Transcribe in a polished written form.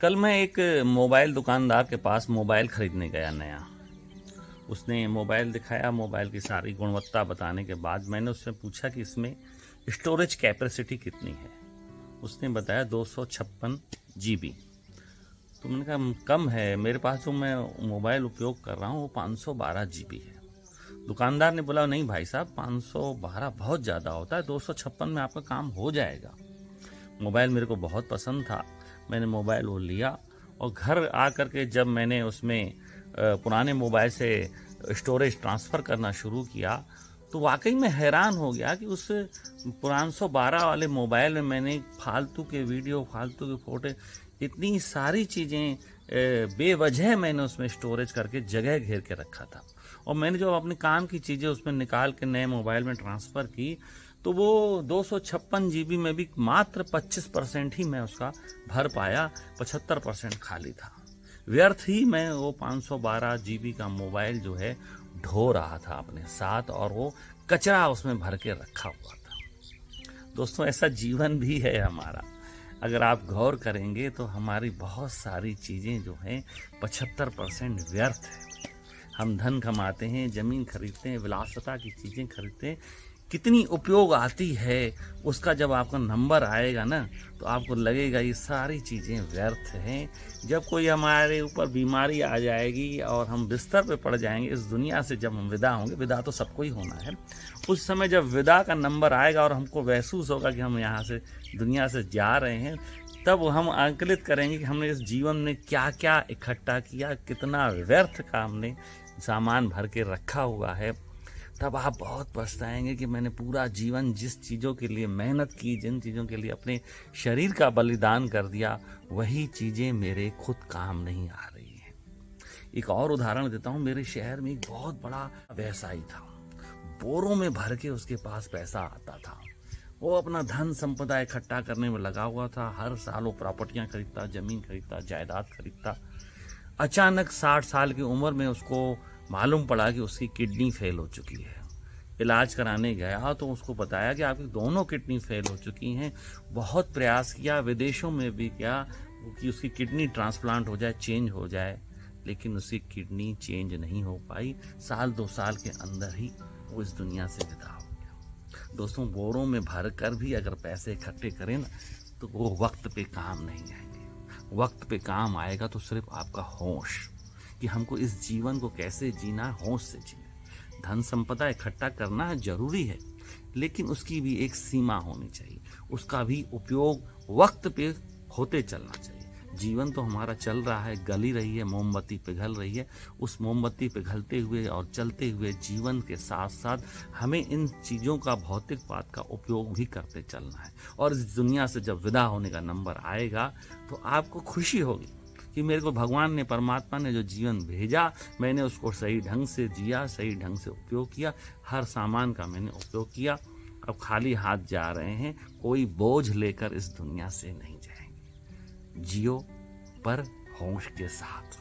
कल मैं एक मोबाइल दुकानदार के पास मोबाइल खरीदने गया नया। उसने मोबाइल दिखाया, मोबाइल की सारी गुणवत्ता बताने के बाद मैंने उससे पूछा कि इसमें स्टोरेज कैपेसिटी कितनी है। उसने बताया 256 GB। तो मैंने कहा कम है, मेरे पास जो मैं मोबाइल उपयोग कर रहा हूँ वो 512 GB है। दुकानदार ने बोला नहीं भाई साहब, 512 बहुत ज़्यादा होता है, 256 में आपका काम हो जाएगा। मोबाइल मेरे को बहुत पसंद था, मैंने मोबाइल वो लिया और घर आकर के जब मैंने उसमें पुराने मोबाइल से स्टोरेज ट्रांसफ़र करना शुरू किया तो वाकई में हैरान हो गया कि उस 512 वाले मोबाइल में मैंने फालतू के वीडियो, फालतू के फोटो, इतनी सारी चीज़ें बेवजह मैंने उसमें स्टोरेज करके जगह घेर के रखा था। और मैंने जो अपने काम की चीज़ें उसमें निकाल के नए मोबाइल में ट्रांसफ़र की तो वो 256 GB में भी मात्र 25% ही मैं उसका भर पाया, 75% खाली था। व्यर्थ ही मैं वो 512 GB का मोबाइल जो है ढो रहा था अपने साथ, और वो कचरा उसमें भर के रखा हुआ था। दोस्तों, ऐसा जीवन भी है हमारा। अगर आप गौर करेंगे तो हमारी बहुत सारी चीज़ें जो हैं 75% व्यर्थ है। हम धन कमाते हैं, ज़मीन खरीदते हैं, विलासिता की चीज़ें खरीदते हैं, कितनी उपयोग आती है उसका जब आपका नंबर आएगा ना तो आपको लगेगा ये सारी चीज़ें व्यर्थ हैं। जब कोई हमारे ऊपर बीमारी आ जाएगी और हम बिस्तर पे पड़ जाएंगे इस दुनिया से, जब हम विदा होंगे, विदा तो सबको ही होना है, उस समय जब विदा का नंबर आएगा और हमको महसूस होगा कि हम यहाँ से दुनिया से जा रहे हैं, तब हम आंकलित करेंगे कि हमने इस जीवन में क्या क्या इकट्ठा किया, कितना व्यर्थ का हमने सामान भर के रखा हुआ है। तब आप बहुत पछताएंगे कि मैंने पूरा जीवन जिस चीज़ों के लिए मेहनत की, जिन चीज़ों के लिए अपने शरीर का बलिदान कर दिया, वही चीज़ें मेरे खुद काम नहीं आ रही हैं। एक और उदाहरण देता हूँ। मेरे शहर में एक बहुत बड़ा व्यवसायी था, बोरों में भर के उसके पास पैसा आता था। वो अपना धन संपदा इकट्ठा करने में लगा हुआ था। हर साल वो प्रॉपर्टियाँ खरीदता, ज़मीन खरीदता, जायदाद खरीदता। अचानक 60 साल की उम्र में उसको मालूम पड़ा कि उसकी किडनी फेल हो चुकी है। इलाज कराने गया तो उसको बताया कि आपकी दोनों किडनी फेल हो चुकी हैं। बहुत प्रयास किया, विदेशों में भी किया कि उसकी किडनी ट्रांसप्लांट हो जाए, चेंज हो जाए, लेकिन उसकी किडनी चेंज नहीं हो पाई। साल 2 साल के अंदर ही वो इस दुनिया से विदा हो गया। दोस्तों, बोरों में भर कर भी अगर पैसे इकट्ठे करें ना तो वो वक्त पे काम नहीं आएंगे। वक्त पे काम आएगा तो सिर्फ आपका होश, कि हमको इस जीवन को कैसे जीना है, होश से जीना। धन संपदा इकट्ठा करना है, जरूरी है, लेकिन उसकी भी एक सीमा होनी चाहिए। उसका भी उपयोग वक्त पे होते चलना चाहिए। जीवन तो हमारा चल रहा है, गल ही रही है, मोमबत्ती पिघल रही है। उस मोमबत्ती पिघलते हुए और चलते हुए जीवन के साथ साथ हमें इन चीज़ों का, भौतिक बात का उपयोग भी करते चलना है। और इस दुनिया से जब विदा होने का नंबर आएगा तो आपको खुशी होगी कि मेरे को भगवान ने, परमात्मा ने जो जीवन भेजा, मैंने उसको सही ढंग से जिया, सही ढंग से उपयोग किया, हर सामान का मैंने उपयोग किया। अब खाली हाथ जा रहे हैं, कोई बोझ लेकर इस दुनिया से नहीं जाएंगे। जियो पर होश के साथ।